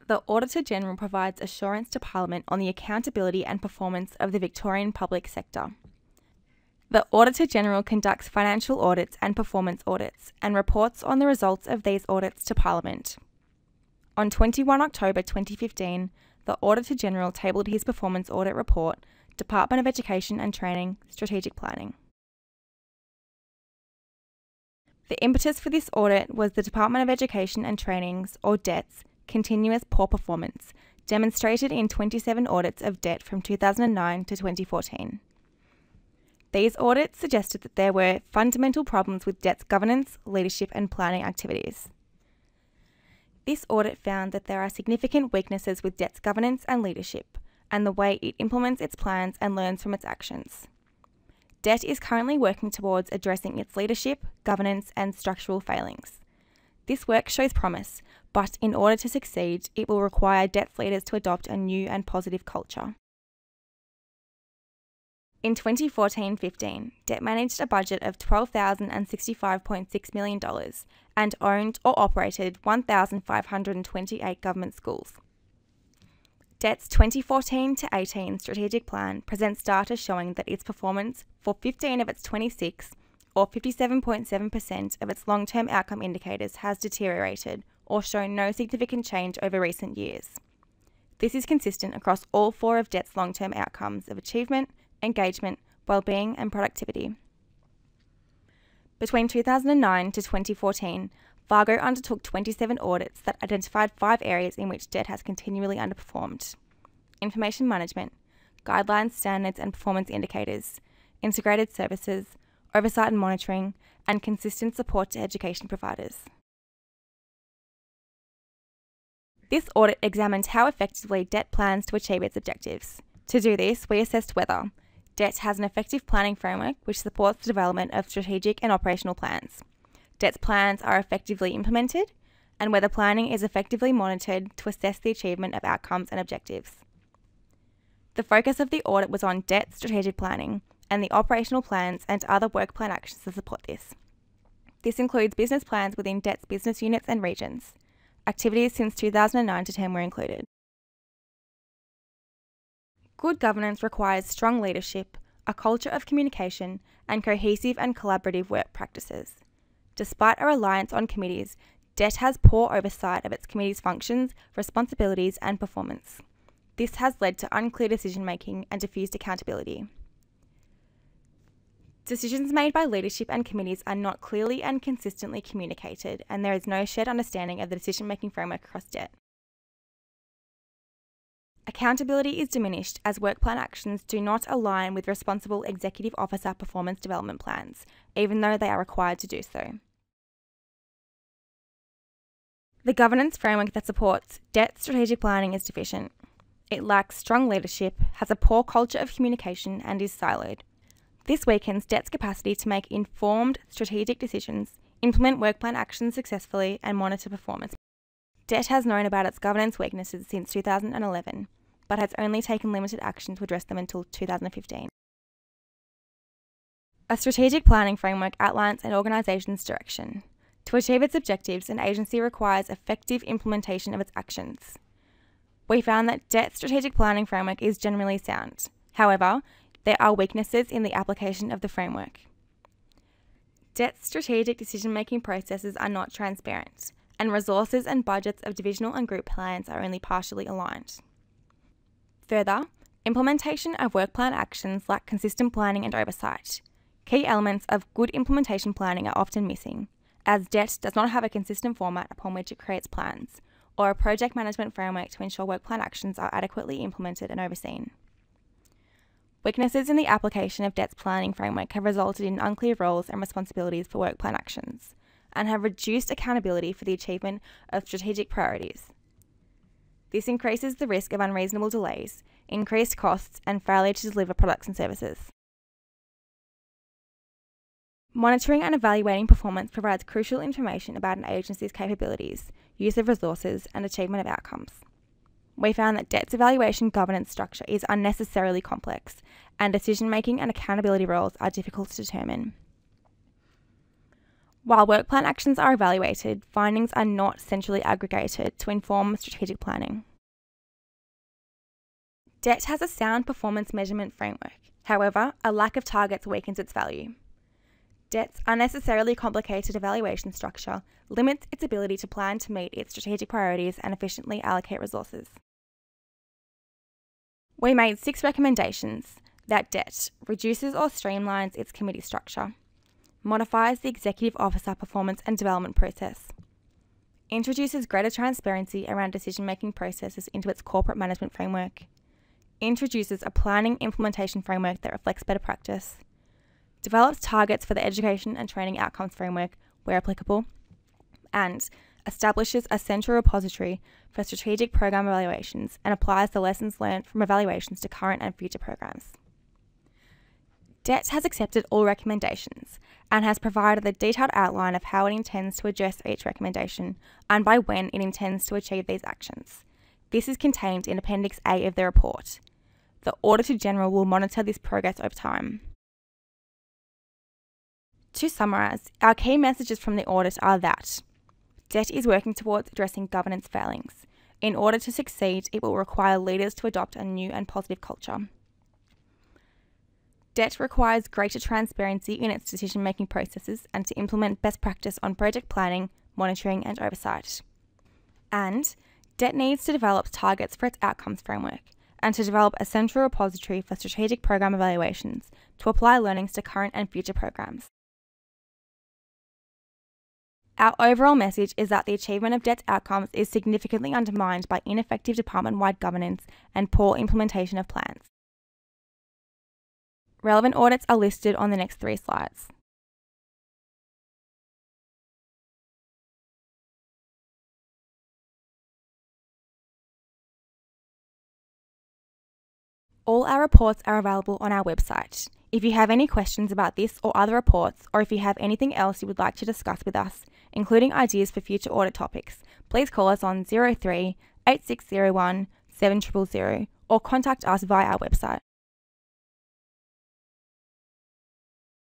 The Auditor-General provides assurance to Parliament on the accountability and performance of the Victorian public sector. The Auditor-General conducts financial audits and performance audits and reports on the results of these audits to Parliament. On 21 October 2015, the Auditor-General tabled his performance audit report, Department of Education and Training, Strategic Planning. The impetus for this audit was the Department of Education and Training's, or DET's, continuous poor performance, demonstrated in 27 audits of debt from 2009 to 2014. These audits suggested that there were fundamental problems with DET's governance, leadership and planning activities. This audit found that there are significant weaknesses with DET's governance and leadership, and the way it implements its plans and learns from its actions. DET is currently working towards addressing its leadership, governance and structural failings. This work shows promise, but in order to succeed, it will require DET's leaders to adopt a new and positive culture. In 2014-15, DET managed a budget of $12,065.6 million and owned or operated 1,528 government schools. DET's 2014-18 strategic plan presents data showing that its performance for 15 of its 26, or 57.7% of its long-term outcome indicators has deteriorated or shown no significant change over recent years. This is consistent across all 4 of DET's long-term outcomes of achievement, engagement, well-being and productivity. Between 2009 to 2014, Fargo undertook 27 audits that identified 5 areas in which DET has continually underperformed: information management, guidelines, standards and performance indicators, integrated services, oversight and monitoring, and consistent support to education providers. This audit examined how effectively DET plans to achieve its objectives. To do this, we assessed whether DET has an effective planning framework which supports the development of strategic and operational plans, DET's plans are effectively implemented, and whether planning is effectively monitored to assess the achievement of outcomes and objectives. The focus of the audit was on DET strategic planning and the operational plans and other work plan actions to support this. This includes business plans within DET's business units and regions. Activities since 2009 to 10 were included. Good governance requires strong leadership, a culture of communication, and cohesive and collaborative work practices. Despite a reliance on committees, DET has poor oversight of its committees' functions, responsibilities, and performance. This has led to unclear decision-making and diffused accountability. Decisions made by leadership and committees are not clearly and consistently communicated, and there is no shared understanding of the decision-making framework across DET. Accountability is diminished as work plan actions do not align with responsible executive officer performance development plans, even though they are required to do so. The governance framework that supports DET strategic planning is deficient. It lacks strong leadership, has a poor culture of communication, and is siloed. This weakens DET's capacity to make informed strategic decisions, implement work plan actions successfully, and monitor performance. DET has known about its governance weaknesses since 2011, but has only taken limited action to address them until 2015. A strategic planning framework outlines an organisation's direction. To achieve its objectives, an agency requires effective implementation of its actions. We found that DET's strategic planning framework is generally sound. However, there are weaknesses in the application of the framework. DET's strategic decision-making processes are not transparent, and resources and budgets of divisional and group plans are only partially aligned. Further, implementation of work plan actions lack consistent planning and oversight. Key elements of good implementation planning are often missing, as DET does not have a consistent format upon which it creates plans, or a project management framework to ensure work plan actions are adequately implemented and overseen. Weaknesses in the application of DET's planning framework have resulted in unclear roles and responsibilities for work plan actions, and have reduced accountability for the achievement of strategic priorities. This increases the risk of unreasonable delays, increased costs, and failure to deliver products and services. Monitoring and evaluating performance provides crucial information about an agency's capabilities, use of resources, and achievement of outcomes. We found that DET's evaluation governance structure is unnecessarily complex, and decision-making and accountability roles are difficult to determine. While work plan actions are evaluated, findings are not centrally aggregated to inform strategic planning. Debt has a sound performance measurement framework. However, a lack of targets weakens its value. Debt's unnecessarily complicated evaluation structure limits its ability to plan to meet its strategic priorities and efficiently allocate resources. We made 6 recommendations: that debt reduces or streamlines its committee structure, modifies the executive officer performance and development process, introduces greater transparency around decision-making processes into its corporate management framework, introduces a planning implementation framework that reflects better practice, develops targets for the education and training outcomes framework where applicable, and establishes a central repository for strategic program evaluations and applies the lessons learned from evaluations to current and future programs. Debt has accepted all recommendations and has provided a detailed outline of how it intends to address each recommendation and by when it intends to achieve these actions. This is contained in Appendix A of the report. The Auditor-General will monitor this progress over time. To summarise, our key messages from the audit are that debt is working towards addressing governance failings. In order to succeed, it will require leaders to adopt a new and positive culture. Debt requires greater transparency in its decision-making processes and to implement best practice on project planning, monitoring and oversight. And debt needs to develop targets for its outcomes framework and to develop a central repository for strategic program evaluations to apply learnings to current and future programs. Our overall message is that the achievement of debt's outcomes is significantly undermined by ineffective department-wide governance and poor implementation of plans. Relevant audits are listed on the next 3 slides. All our reports are available on our website. If you have any questions about this or other reports, or if you have anything else you would like to discuss with us, including ideas for future audit topics, please call us on 03 8601 7000 or contact us via our website.